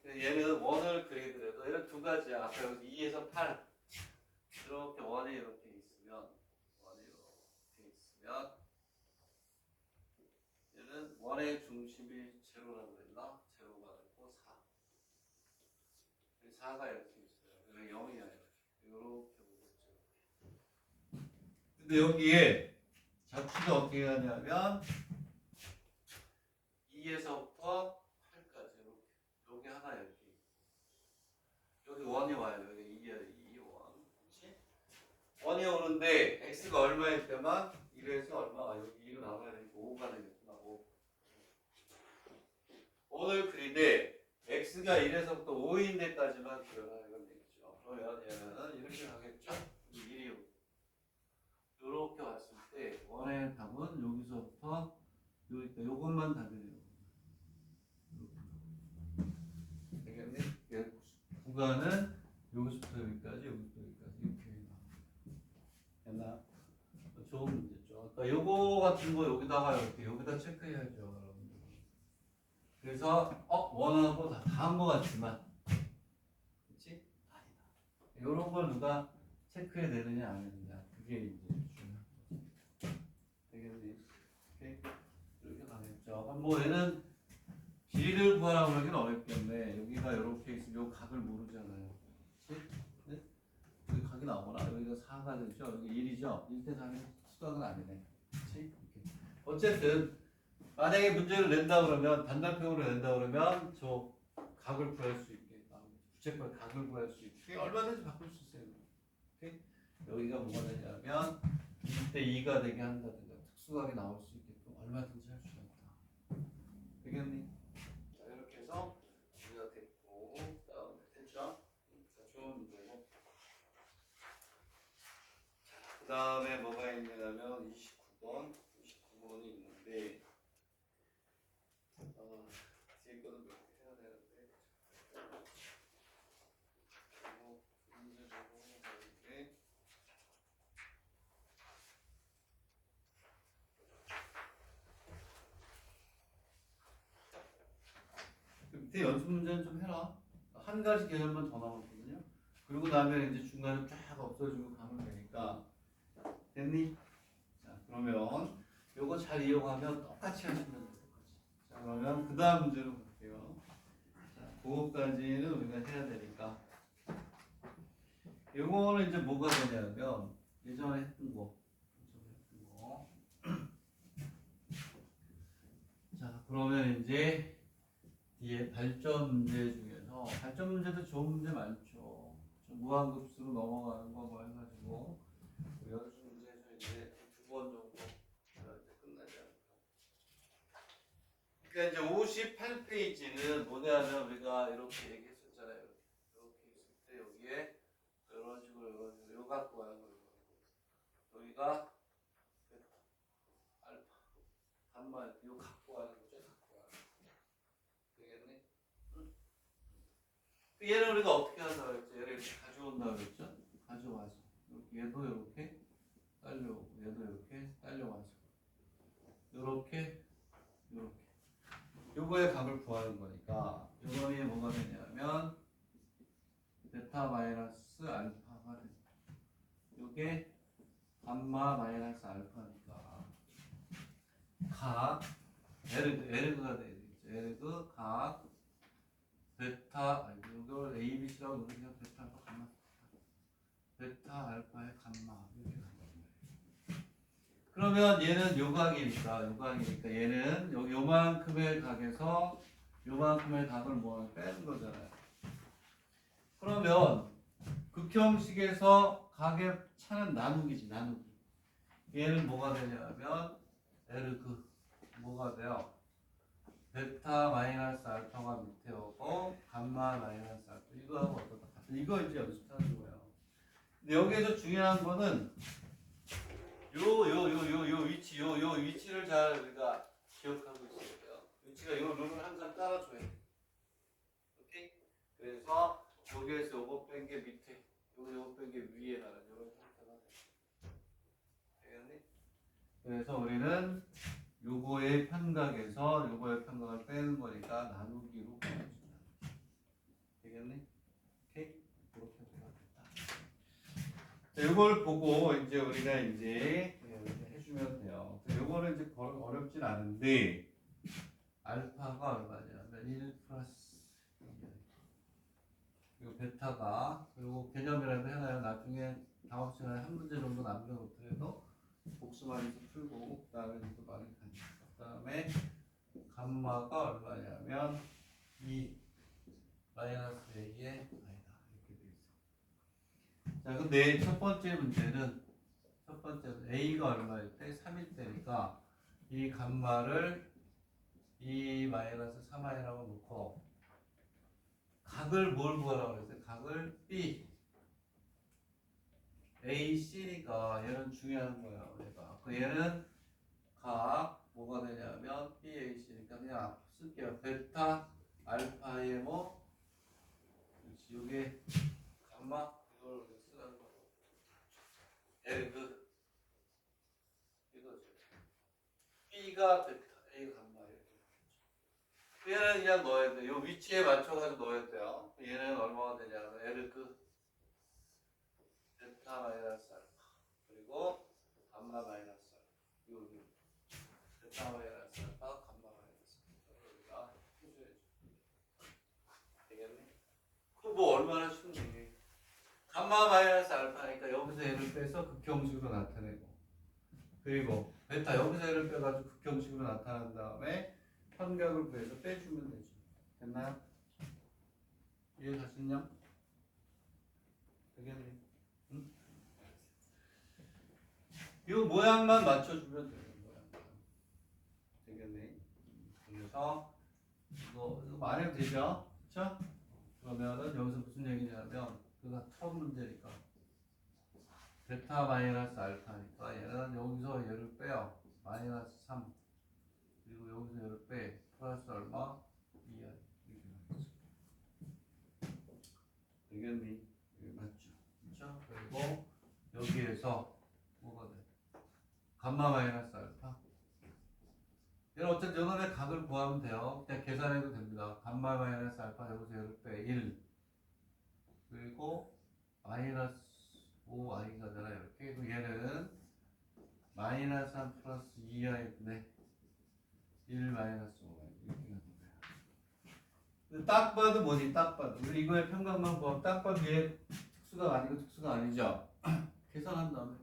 얘는 원을 그리더라도 얘는 두 가지야. 아까 여기 2에서 8 이렇게 원이 이렇게 있으면 얘는 원의 중심이 제로라고 그랬나? 제로가 되고 4. 4가 이렇게 있어요. 여기 0이야 이렇게 보겠죠. 근데 여기에 잡지가 어떻게 하냐면 2에서부터 8까지 이렇게 여기 하나 이렇게 여기 원이 와요. 여기 2야 2 원. 그렇지? 원이 오는데 x가 얼마일 때만 1에서 얼마가 여기 2로 나와야 되니까 5가 되겠구나. 5. 원을 그리되 x가 1에서부터 5인 데까지만 그려라 이건 되겠죠. 그러면 얘는 이렇게 가겠죠. 1이 이렇게 왔을 때 원의 답은 여기서부터 여기까지 요것만 답이에요. 되겠니? 구간은 여기서부터 여기까지 이렇게 됐나? 좋은 문제죠. 그러니까 요거 같은 거 여기다가 이렇게 여기다 체크해야죠, 여러분들. 그래서 원하고 다 한 거 같지만, 그렇지? 아니다. 요런 걸 누가 체크해 내느냐 안 내느냐 그게 이제 중요한 거죠. 되겠니? 오케이? 이렇게 가겠죠. 뭐 얘는 길이를 구하라고 하긴 어렵겠네. 여기가 이렇게 있으면 요 각을 모르잖아요. 그렇지? 네? 여기 각이 나오거나 여기가 4가 되죠. 여기 1이죠. 1대 4는 수학은 아니네. 그렇지? 어쨌든 만약에 문제를 낸다 그러면 단답형으로 낸다 그러면 저 각을 구할 수 있게 부채꼴 각을 구할 수 있게 얼마든지 바꿀 수 있어요. 오케이? 여기가 뭐가 되냐면 2대 2가 되게 한다든가 특수각이 나올 수 있게끔 얼마든지 할 수가 있다. 되겠니? 자 이렇게 해서 우리가 됐고 다음에 됐죠? 자 좋은 문제고 그 다음에 뭐가 있냐면 29번이 있는데 뒤에 거는 몇 개 해야 되는데 문제 적용하는데 밑에 연습 문제는 좀 해라. 한 가지 개념만 더 남았거든요. 그리고 나면 이제 중간에 쫙 없어지고 가면 되니까 됐니? 자 그러면 요거 잘 이용하면 똑같이 하시면 될 거지. 자 그러면 그 다음 문제로 갈게요. 자 그거까지는 우리가 해야 되니까 요거는 이제 뭐가 되냐면 예전에 했던 거 자 그러면 이제 뒤에 발전 문제 중에서 발전 문제도 좋은 문제 많죠. 좀 무한급수로 넘어가는 거 뭐 해가지고 연습 문제에서 이제 2번 정도 이제 끝나지 않을까. 그러니까 이제 58페이지는 뭐냐면 우리가 이렇게 얘기했었잖아요. 이렇게 있을 때 여기에 이런 식으로 요 갖고 가는 거예요. 여기가 알파, 감마 요 갖고 가는 거죠. 되겠네. 얘는 우리가 어떻게 한다고 했죠? 얘를 이렇게 가져온다고 했죠? 가져와서 얘도 이렇게 딸려오고 얘도 이렇게 딸려와서 이렇게 요거의 값을 구하는 거니까 요거에 뭐가 되냐면 베타 마이너스 알파가 됩니다. 요게 감마 마이너스 알파니까 각 에르그가 되겠죠. 에르그 각 베타 이걸 A, B, C라고 누르면 베타 알파 감마 베타 알파의 감마 이렇게 간단 말이에요. 그러면 얘는 요각이니까 얘는 여기 요만큼의 각에서 요만큼의 각을 뭐 빼는 거잖아요. 그러면 극형식에서 각의 차는 나누기. 얘는 뭐가 되냐면 에르그 뭐가 돼요? 베타 마이너스 알파가 밑에 오고 감마 마이너스 알파 이거하고 어떻다 같은 이거 이제 연습하는 거예요. 근데 여기에서 중요한 거는 요 위치를 잘 우리가 기억하고 있어야 돼요. 위치가 요 룰을 항상 따라줘야 돼. 오케이? 그래서 여기에서 요거 뺀 게 밑에 요거 뺀 게 위에 나는 이런 형태가 돼. 되겠니? 그래서 우리는 요거의 편각에서 요거의 편각을 빼는 거니까 나누기로 보여준다. 되겠네? 오케이? 그렇게 되겠다. 자, 요걸 보고 이제 우리가 이제 해주면 돼요. 요거는 이제 어렵진 않은데 알파가 얼마냐면 1 플러스 2. 그리고 베타가 그리고 개념이라도 해놔요. 나중에 다음 시간에 한 문제 정도 남겨놓더라도 복수만 해서 풀고 그 다음에 또 많이 가니까 그 다음에 감마가 얼마냐면 2 마이너스 A의 아니다 이렇게 돼 있어. 자 근데 첫 번째 문제는 A가 얼마일 때 3일 때니까 이 감마를 2 마이너스 3i라고 놓고 각을 뭘 구하라고 그랬어요? 각을 B AC니까 얘는 중요한 거예요. 얘가. 그 얘는 각 뭐가 되냐면 BAC니까 그냥 쓸게요. 베타 알파의 뭐 그렇지 요게 감마 이걸 쓰라는 거. L 이거죠. B가 베타 A가 감마 이렇게. 얘는 그냥 넣어야 돼. 요 위치에 맞춰가지고 넣어야 돼요. 얘는 얼마가 되냐면 L 베타 마이너스 알파 그리고 감마 마이너스 알파 요 베타 마이너스 알파 감마 마이너스 알파 우리가 해줘야죠. 되겠네? 그거 뭐 얼마나 쉬운데 감마 마이너스 알파니까 여기서 얘를 빼서 극형식으로 나타내고 그리고 베타 여기서 얘를 빼가지고 극형식으로 나타난 다음에 편각을 구해서 빼주면 되죠. 됐나요? 이해 가시냐? 되겠네. 응? 이 모양만 맞춰주면 되는 거야. 되겠네. 그래서 이거 말해도 되죠? 그렇죠? 그러면은 여기서 무슨 얘기냐면 그가 첫 문제니까 베타 마이너스 알파니까 얘는 여기서 얘를 빼요. 마이너스 3 그리고 여기서 얘를 빼 플러스 얼마? 2r 되겠니? 맞죠? 그렇죠? 그리고 여기에서 뭐가 돼? 감마 마이너스 알파 얘는 어쨌든 요놈의 각을 구하면 돼요. 그냥 계산해도 됩니다. 감마 마이너스 알파 여기서 얘를 빼 1 그리고 마이너스 5i가잖아요. 이렇게 그리고 얘는 마이너스 3 플러스 2i분의 1 마이너스 5i 이렇게 가는 거야. 딱 봐도 뭐지? 딱 봐도 우리 이거의 평각만 보면 딱 봐도 얘 특수가 아니고 특수가 아니죠. 계산한 다음에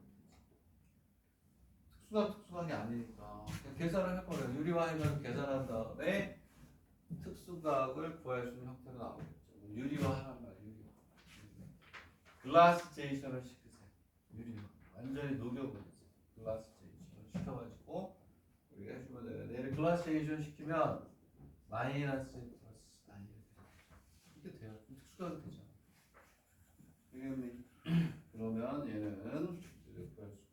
특수각이 아니니까 그냥 계산을 해버려요. 유리화해가지고 계산한 다음에 특수각을 구할 수 있는 형태로 나오겠죠. 유리화하란 말이에요. 유리화. 글라스제이션을 시키세요. 유리화. 완전히 녹여버리세요. 글라스제이션을 시켜가지고 우리가 해주면 되는데 얘를 글라스제이션 시키면 마이너스 플러스 이렇게 돼요. 특수각이 되잖아. 되겠니? 그러면 얘는 이렇게 구할 수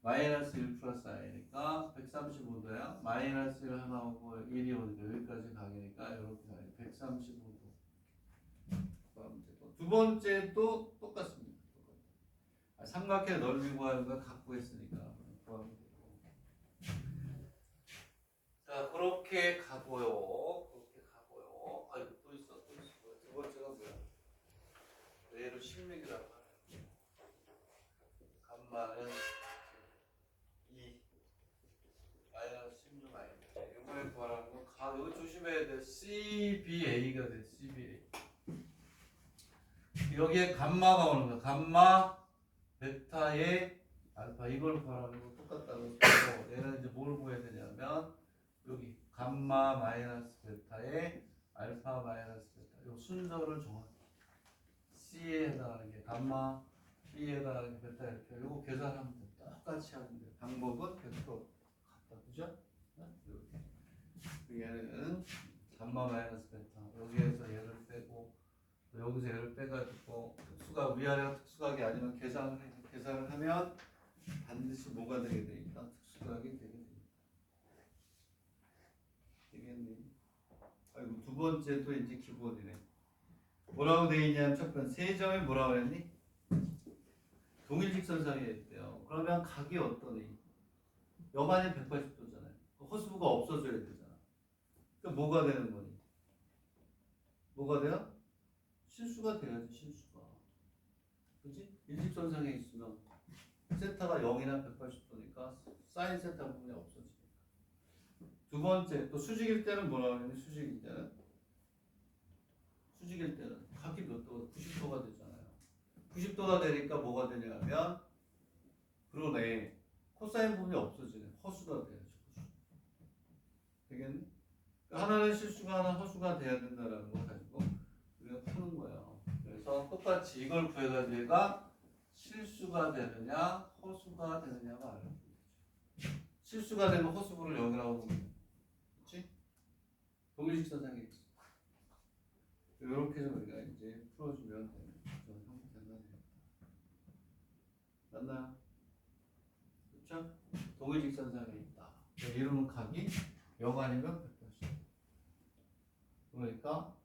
마이너스 1 플러스 i니까 135도야. 마이너스 1 하나 오고 1이 오니까 여기까지 가니까 이렇게 가요. 135도. 두 번째도 똑같습니다. 삼각형 넓이 구하는 걸 갖고 했으니까 구하면 되고. 자, 그렇게 가고요. 아이고 또 있어. 두 번째가 뭐야? 얘를 16이라고 하네. 감마는 이번에 구하라는 건 이거 조심해야 돼. CBA가 돼. CBA. 여기에 감마가 오는 거야. 감마 베타의 알파 이걸 구하라는 거 똑같다고 했고 얘는 이제 뭘 구해야 되냐면 여기 감마 마이너스 베타의 알파 마이너스 베타 이 순서를 정확히 C에 해당하는 게 감마 B에 해당하는 게 베타 이렇게 이거 계산하면 돼. 똑같이 하면 돼. 방법은 100% 같다. 그죠? 얘는 감마 마이너스 베타 여기에서 얘를 빼고 여기서 얘를 빼가지고 특수각 위아래가 특수각이 아니면 계산을 하면 반드시 뭐가 되게 되니까 특수각이 되게 됩니다. 되겠니? 아이고 두 번째도 이제 기본이네. 뭐라고 되어 있냐면 첫 번째 세 점이 뭐라고 했니? 동일직선 사이에 있대요. 그러면 각이 어떠니? 여만이 180도잖아요. 허수부가 없어져야 되잖아. 그러니까 뭐가 되는 거니? 뭐가 돼요? 실수가 돼야지, 실수가. 그지? 일직선상에 있으면 세타가 0이나 180도니까 사인 세타 부분이 없어지니까. 두 번째, 또 수직일 때는 뭐라고 하냐면 수직일 때는 각이 몇 도가 90도가 되잖아요. 90도가 되니까 뭐가 되냐면 그러네. 코사인 부분이 없어지네. 허수가 돼야지. 되겠니? 하나는 실수가 하나 허수가 돼야 된다라는 거 가지고 우리가 푸는 거예요. 그래서 똑같이 이걸 구해가지고 얘가 실수가 되느냐 허수가 되느냐가 알아요. 실수가 되면 허수부를 0이라고 보면 그렇지? 동일직선상에 있어. 이렇게 해서 우리가 이제 풀어주면 되는 맞나요? 그렇죠? 동일직선상에 있다. 이루는 각이 0 아니면 180. 그러니까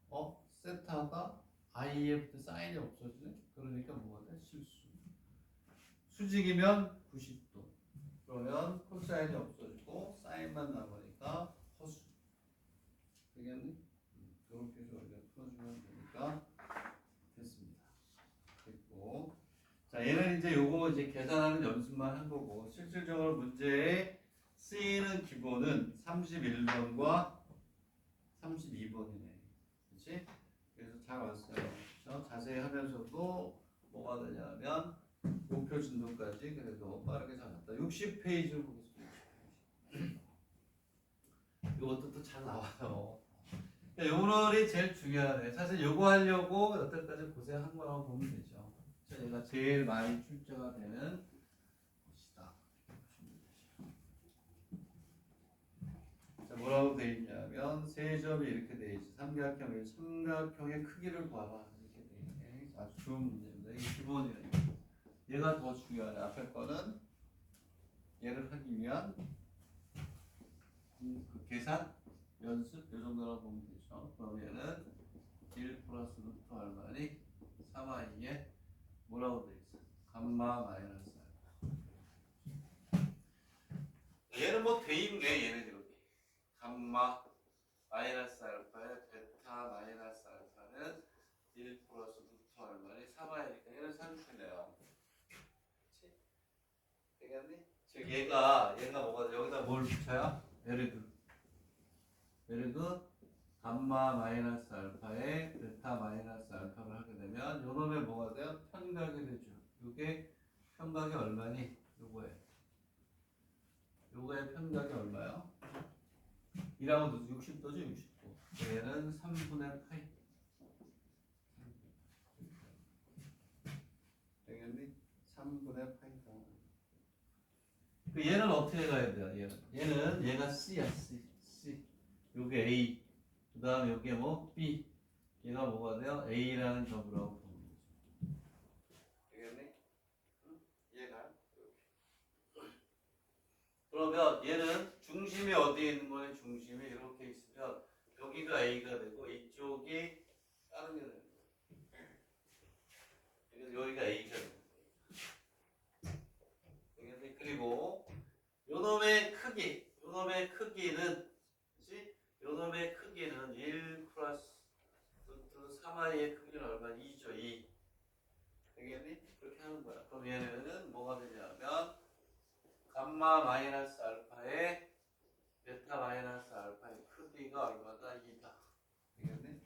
세타가 i에부터 사인이 없어지네. 그러니까 뭐가 돼? 실수. 수직이면 90도. 그러면 코사인이 없어지고 사인만 남으니까 허수. 되겠니? 이렇게 해서 우리가 풀어주면 되니까 됐습니다. 됐고. 자, 얘는 이제 요거 이제 계산하는 연습만 한 거고 실질적으로 문제에 쓰이는 기본은 31번과 32번이네. 그렇지? 그래서 잘 왔어요. 그렇죠? 자세히 하면서도 뭐가 되냐면 목표 진도까지 그래도 빠르게 잘 왔다. 60페이지를 보겠습니다. 60페이지. 이것도 또 잘 나와요. 그러니까 요날이 제일 중요하네. 사실 요거 하려고 여태까지 고생한 거라고 보면 되죠. 얘가 제일 많이 출제가 되는 것이다. 자, 뭐라고 돼 있냐면 세 점이 이렇게 돼 있지. 삼각형의 크기를 구하라 이렇게 돼 있네. 아주 좋은 문제입니다. 이게 기본이에요. 얘가 더 중요하네. 앞에 거는 얘를 하기 위한 그 계산 연습 이 정도라고 보면 되죠. 그럼 얘는 1 플러스 루트 얼마니 3i에 뭐라고 돼 있어? 감마 마이너스 알파. 얘는 뭐 돼 있네. 얘는 이렇게 감마 마이너스 알파에 베타 마이너스 알파는 1 플러스 루트 얼마니 3i니까 얘는 산수네요. 그렇지? 되겠니? 즉 얘가 뭐가 여기다 뭘 붙여요? 예르그 감마 마이너스 알파에 베타 마이너스 알파를 하게 되면 요놈에 뭐가 돼요? 편각이 되죠. 요게 편각이 얼마니? 요거의 편각이 얼마요? 2라운드 60도죠? 60도. 얘는 3분의 파이. 되겠니? 3분의 파이다. 얘는 어떻게 가야 돼요? 얘는 얘가 C야. C. 요게 A. 그 다음에 요게 뭐? B. 얘가 뭐가 돼요? A라는 점으로 보면 되죠. 되겠니? 응? 얘가 이렇게. 그러면 얘는 중심이 어디에 있는 거예요? 중심이 이렇게 있으면 여기가 A가 되고 이쪽이 다른 게 되는 거예요. 그래서 여기가 A가 되는 거예요. 되겠니? 그리고 요놈의 크기는 요놈의 크기는 1 플러스 루트 3i의 크기는 얼마? 2죠. 2. 되겠니? 그렇게 하는 거야. 그럼 얘는 뭐가 되냐면 감마 마이너스 알파의 베타 마이너스 알파의 크기가 얼마다? 2다. 되겠니?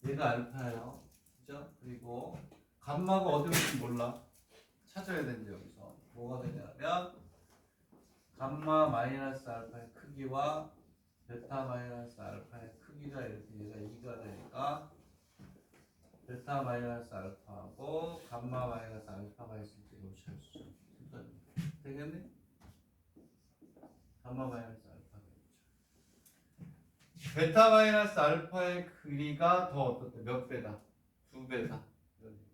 얘가 알파예요. 그죠? 그리고 감마가 어디로 있는지 몰라. 찾아야 되는데 여기서 뭐가 되냐면 감마 마이너스 알파의 크기와 베타 마이너스 알파의 크기가 이렇게 얘가 2가 되니까 베타 마이너스 알파하고 감마 마이너스 알파가 있을 때 이거 잘 수죠. 되겠니? 감마 마이너스 알파가 있죠. 베타 마이너스 알파의 길이가 더 어떻대? 몇 배다? 2배다.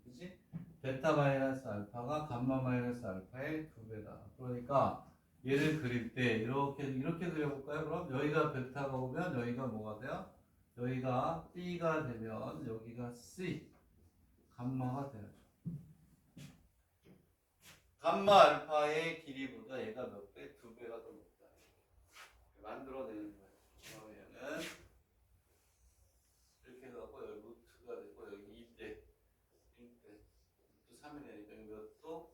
그지? 베타 마이너스 알파가 감마 마이너스 알파의 2배다. 그러니까 얘를 그릴 때 이렇게 그려볼까요? 그럼 여기가 베타가 오면 여기가 뭐가 돼요? 여기가 B가 되면 여기가 C 감마가 돼야죠. 감마 알파의 길이보다 얘가 몇 배? 2배가 더 높아요. 만들어내는 거예요. 그러면은 이렇게 해갖고 여기 루트가 되고 여기 2대 루트 3이니까 몇도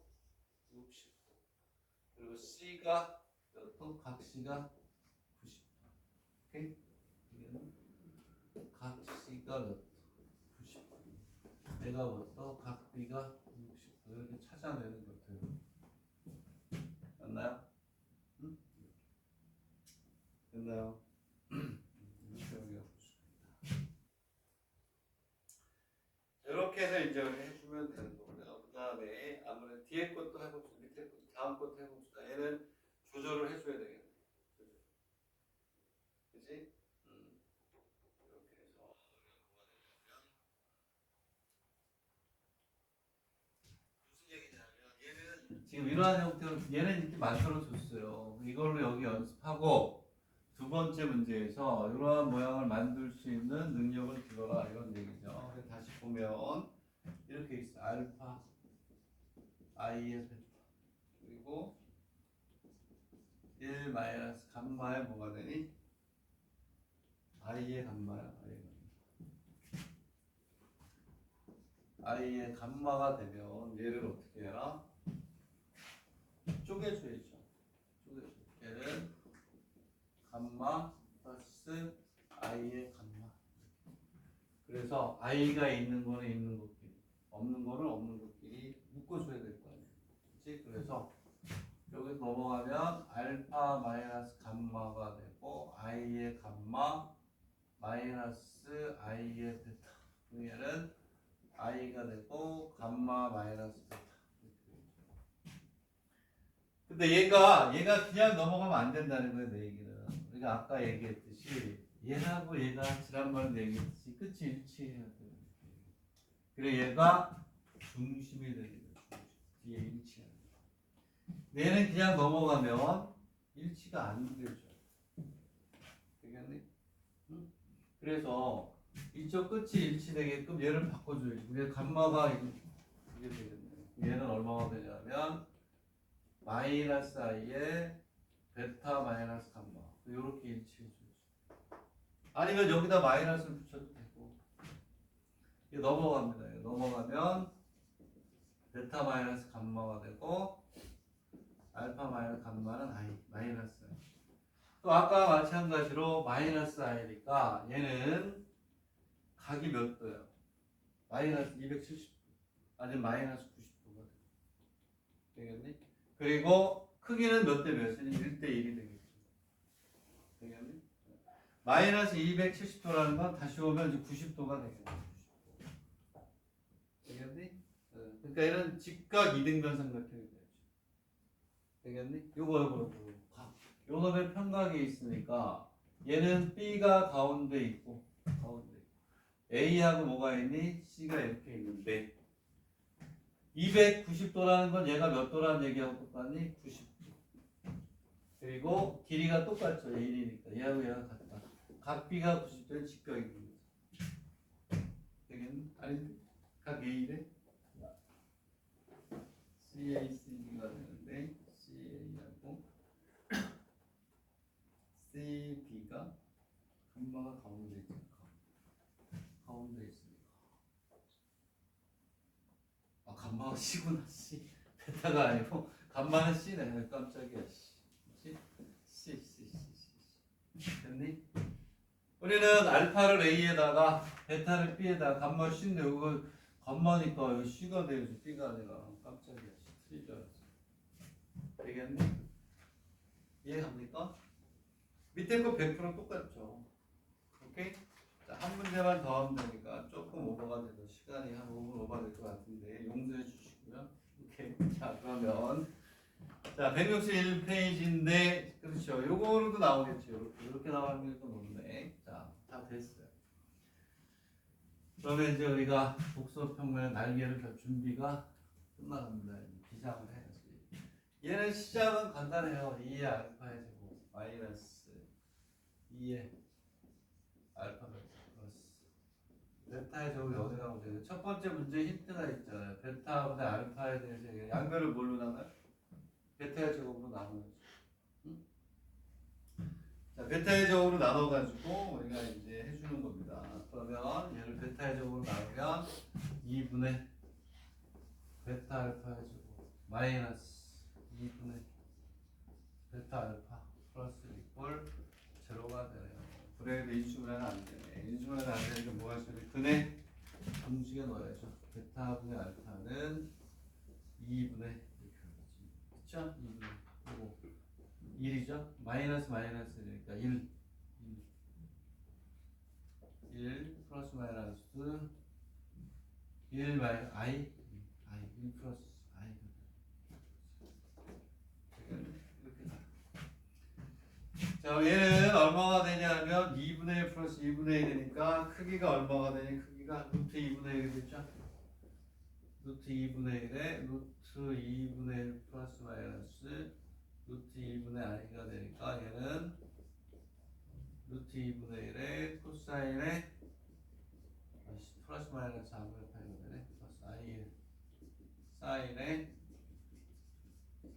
60도. 그리고 C가 몇 도? 각 C가 90도. 오케이? 이게는 각 C가 몇 도? 90도. 내가 몇 도? 각 B가 60도. 이렇게 찾아내는 것들. 맞나요? 응? 됐나요? 이렇게 해서 이제 해주면 되는 거고요. 그 다음에 아무래도 뒤에 것도 해봅시다. 밑에 것도 다음 것도 해봅시다. 얘는 조절을 해줘야 되겠네. 조절. 그치? 이렇게 해서 뭐가 되냐면 무슨 얘기냐면 얘는 지금 이러한 형태로 얘는 이렇게 만들어줬어요. 이걸로 여기 연습하고 두 번째 문제에서 이러한 모양을 만들 수 있는 능력을 길러라 이런 얘기죠. 그래서 다시 보면 이렇게 있어. 알파 i의 베타 그리고 1 마이너스 감마에 뭐가 되니? i의 감마야. i의 감마가 되면 얘를 어떻게 해라? 쪼개줘야죠. 쪼개줘. 얘를 감마 플러스 i의 감마. 그래서 i가 있는 거는 있는 것끼리, 없는 거는 없는 것끼리 묶어줘야 될 거 아니에요. 그렇지? 그래서 여기 넘어가면 알파 마이너스 감마가 되고 i의 감마 마이너스 i의 베타. 얘는 i가 되고 감마 마이너스 베타. 근데 얘가 그냥 넘어가면 안 된다는 거예요, 내 얘기는. 우리가 아까 얘기했듯이 얘하고 얘가 지난번에 얘기했듯이 끝이 일치해야 돼요. 그래 얘가 중심이 되는 거예요. 뒤에 일치하는 거. 얘는 그냥 넘어가면 일치가 안 되죠. 되겠니? 응? 그래서 이쪽 끝이 일치되게끔 얘를 바꿔줘야지. 그게 감마가 이게 되겠네. 얘는 얼마가 되냐면 마이너스 i에 베타 마이너스 감마 이렇게 일치해줘야지. 아니면 여기다 마이너스를 붙여도 되고. 이게 넘어갑니다. 이거 넘어가면 베타 마이너스 감마가 되고 알파 마이너스 감마는 i 마이너스 i. 또 아까 마찬가지로 마이너스 i니까 얘는 각이 몇 도야? 마이너스 270도 아니면 마이너스 90도가 되겠니? 그리고 크기는 몇 대 몇이니? 1대 1이 되겠죠. 되겠니? 마이너스 270도라는 건 다시 오면 이제 90도가 되겠네. 90도. 되겠니? 그러니까 얘는 직각 이등변 삼각형이 되죠. 되겠니? 요거. 요놈의 평각이 있으니까 얘는 B가 가운데 있고 A하고 뭐가 있니? C가 이렇게 있는데 290도라는 건 얘가 몇 도라는 얘기하고 똑같니? 90도. 그리고 길이가 똑같죠. A1이니까 얘하고 얘가 같다. 각 B가 90도는 직각인 거죠. 되겠니? 아니 각 A1에 CACB가 되는데 CA하고 CB가 감마가 가운데 있으니까 감마가 C구나. C 베타가 아니고 감마는 C네. 깜짝이야. C 됐니? 우리는 알파를 A에다가 베타를 B에다가 감마 C인데 이거 감마니까 이거 C가 되어야지 B가 아니라. 깜짝이야. C인 줄 알았어. 되겠니? 이해갑니까? 밑에 거 100% 똑같죠. 오케이? 자, 한 문제만 더 하면 되니까 조금 오버가 돼서 시간이 한 5분 오버 될 것 같은데 용서해 주시고요. 오케이. 자, 그러면 자, 161페이지인데 그렇죠. 요거로도 나오겠죠. 이렇게 나오는 게 높네. 자, 다 됐어요. 그러면 이제 우리가 복소평면의 날개를 펼 준비가 끝나갑니다. 기장을 해야지. 얘는 시작은 간단해요. 2의 알파의 제곱 마이너스 2의 알파 플러스 베타의 제곱이 어디 나오면 돼요? 첫 번째 문제 힌트가 있잖아요. 베타보다 알파에 대해서 양변을 뭘로 나눠요? 베타의 제곱으로 나누는 거죠. 응? 자, 베타의 적으로 나눠가지고 우리가 이제 해주는 겁니다. 그러면 얘를 베타의 적으로 나누면 2분의 베타 알파의 제곱 마이너스 2분의 베타 알파 플러스 이꼴 제로가 되네요. 그래 인수분해는 안 되네. 인수분해는 안 되니까 뭐 하시면 근에 공식에 넣어야죠. 베타분의 알파는 2분의 그쵸? 2분의 그리고 1이죠? 마이너스 마이너스니까 1 플러스 마이너스 1 마이너스 i 1 플러스 i 이렇게 나. 자 얘는 얼마가 되냐면 2분의 1 플러스 2분의 1이니까 크기가 얼마가 되냐 크기가 루트 2분의 1이 되죠? 루트 2분의 1에 루트 2분의 1 플러스 마이너스 루트 2분의 i가 되니까 얘는 루트 2분의 1에 코사인에 플러스 마이너스 4분의 8이 되네. 플러스 i 사인에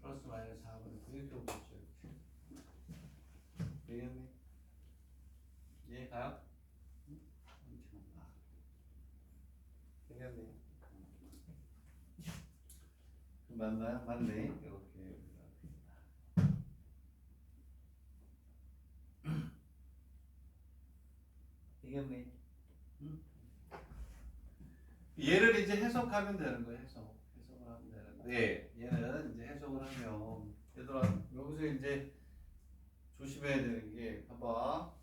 플러스 마이너스 4분의 9 이렇게 오겠죠. 되겠니? 이해가요? 되겠니? 맞나요? 맞네. 이렇게 되겠니? 응? 얘를 이제 해석하면 되는 거예요. 해석을 하면 되는데 얘는 이제 해석을 하면 얘들아 여기서 이제 조심해야 되는 게 봐봐.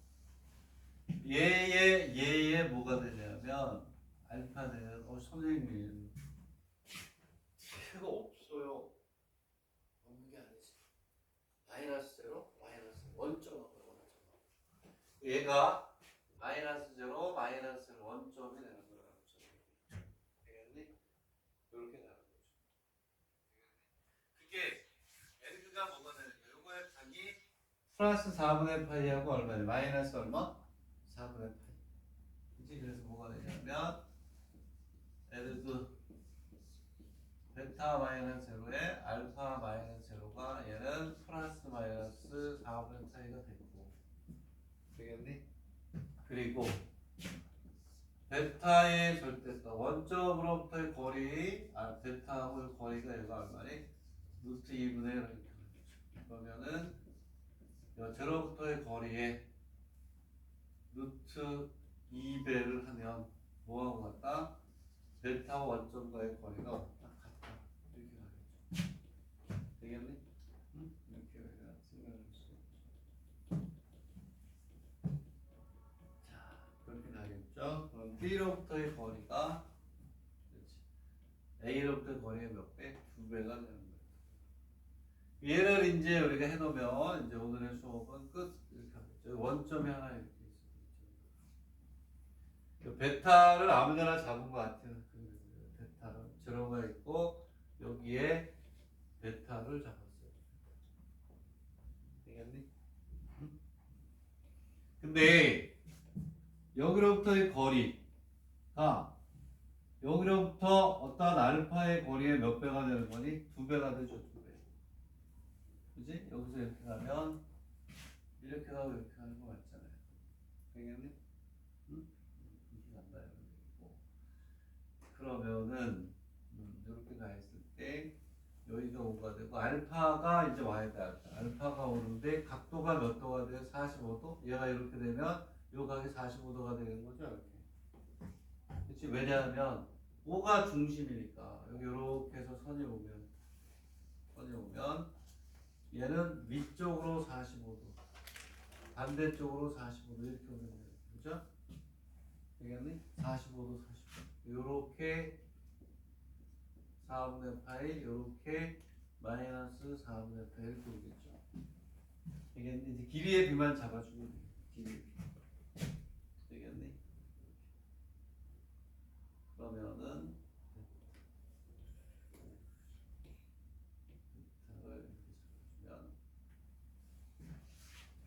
얘의 뭐가 되냐면 알파는 선생님 얘가 없어요. 없는 게 아니지. 마이너스 제로, 마이너스 원점하고 원점. 얘가 마이너스 제로, 마이너스 원점이 되는 거라고. 되겠니? 이렇게 가는 거죠. 그게 n가 뭐가 되는 거예요? 요거의 각이 플러스 4분의 파이하고 얼마냐? 마이너스 얼마? 4분의 파이. 그치? 그래서 뭐가 되냐면 얘들도 베타 마이너스 제로에 알파 마이너스 제로가 얘는 플러스 마이너스 4분의 파이가 됐고 되겠니? 그리고 베타의 절대값 원점으로부터의 거리 베타하고의 거리가 얘가 얼마니? 루트 2분의 1 이렇게 되죠. 그러면은 제로부터의 거리에 루트 2배를 하면 뭐하고 같다? 베타 원점과의 거리가 같다. 이렇게 가겠죠. 되겠니? 응? 이렇게 우리가 생각을 할 수 있죠. 자, 그렇게 가겠죠. 그럼 B로부터의 거리가 그렇지. A로부터의 거리가 몇 배? 2배가 되는 거예요. 얘를 이제 우리가 해놓으면 이제 오늘의 수업은 끝 이렇게 하겠죠. 원점이 하나 이렇게 있어요. 베타를 아무데나 잡은 것 같아요. 베타를 제로가 있고 여기에 베타를 잡았어요. 되겠니? 근데 여기로부터의 거리가 여기로부터 어떤 알파의 거리의 몇 배가 되는 거니? 2배가 되죠. 2배. 그지? 여기서 이렇게 가면 이렇게 가고 이렇게 가는 거 맞잖아요. 되겠니? 응? 이렇게 간다 이렇게. 그러면은 이렇게 가 있을 때 여기가 5가 되고 알파가 이제 와야 돼. 알파가 오는데 각도가 몇 도가 돼요? 45도? 얘가 이렇게 되면 요 각이 45도가 되는 거죠. 이렇게. 그렇지? 왜냐하면 5가 중심이니까 여기 이렇게 해서 선이 오면 얘는 위쪽으로 45도 반대쪽으로 45도 이렇게 오면 돼요. 그죠? 되겠니? 45도 45도 요렇게 4분의 파이 요렇게 마이너스 4분의 파이 이렇게 오겠죠. 되겠니? 이제 길이의 비만 잡아주면 돼요. 길이 되겠니? 그러면은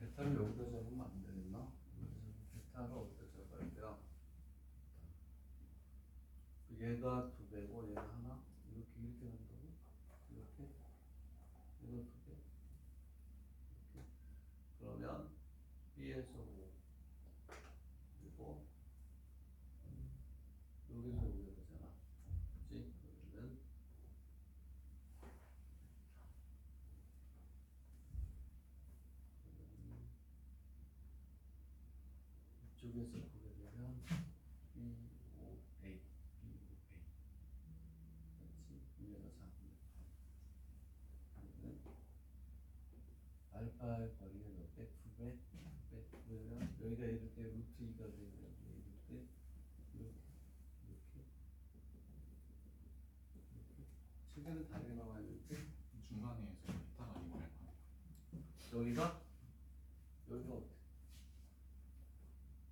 베타를 여기다 잡으면 안 되겠나? 베타를 어디다 잡아야 돼요? 얘가 2배고 얘가 하나 이렇게 한다고? 이렇게 얘가 2배 이렇게 그러면 위에서 보게 되면 B5A 그렇지 위에서 잡으면 알파의 거리가 몇 배? 9배? 9배? 그러면 여기가 이렇게 루트 2가 되면 이렇게 최대는 다르게 나와야 이렇게 중간에서 이따가 이거 할 거야. 여기가 어때?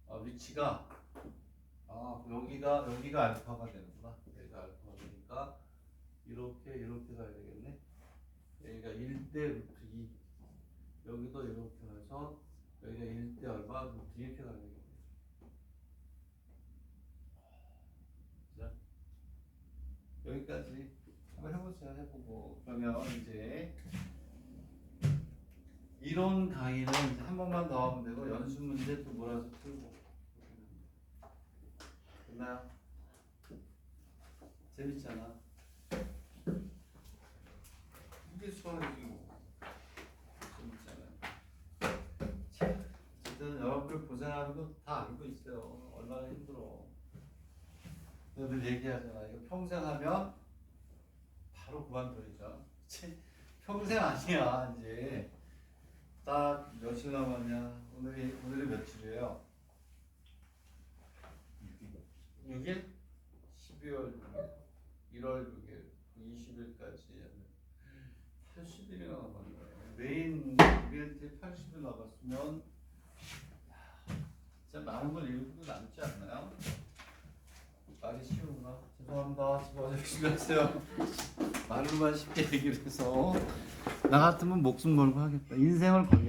아 위치가 여기가 알파가 되는구나. 여기가 알파가 되니까 이렇게 가야 되겠네. 여기가 1대 루트 2 여기도 이렇게 해서 여기가 1대 얼마 루트 이렇게 가야 되겠네. 자 여기까지 한번 해보세요. 해보고 그러면 이제 이론 강의는 이제 한 번만 더 하면 되고 연습 문제 또 몰아서 풀고 됐나요? 재밌잖아. 이게 수학이지 뭐. 재밌잖아요. 어쨌든 여러분들 고생하는 거 다 알고 있어요. 얼마나 힘들어. 늘 얘기하잖아. 이거 평생 하면 바로 그만둬야죠. 평생 아니야 이제. 딱 며칠 남았냐? 오늘이 며칠이에요? 6일? 12월 6일, 1월 6일, 20일까지 80일이나 남았네. 메인 이벤트에 80일 남았으면 진짜 많은 걸 읽어도 남지 않나요? 말이 쉬우구나. 죄송합니다. 수고 열심히 하세요. 말로만 쉽게 얘기를 해서 나 같으면 목숨 걸고 하겠다. 인생을 걸게.